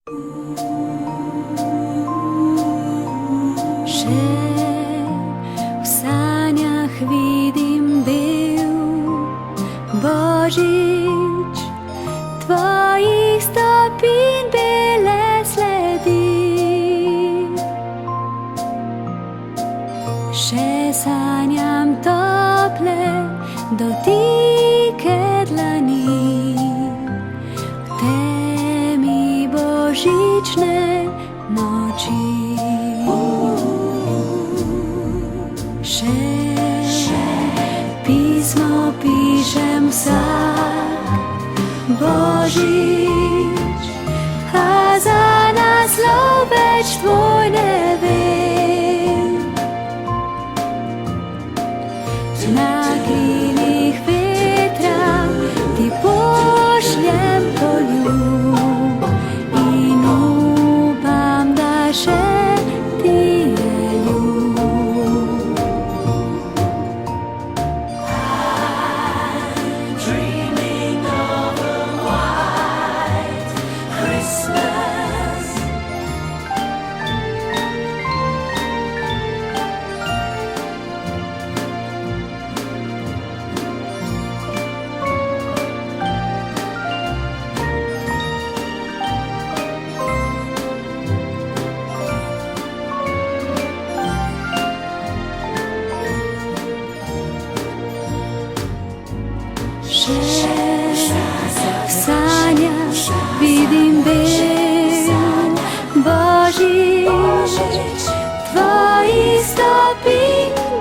Ще в санях видим бил Божич, твоїх стопінь біле сліди. Ще саням топле дотике длані, в темі божичне ночі. Ще письмо пишем всак, Божич, а за нас любеч твой не вин. На крилих ветра ти пошлем полю, і нубам даше ти елю. Dreaming of a white Christmas. Ще в санях видим бил Божич, твоїх стопінь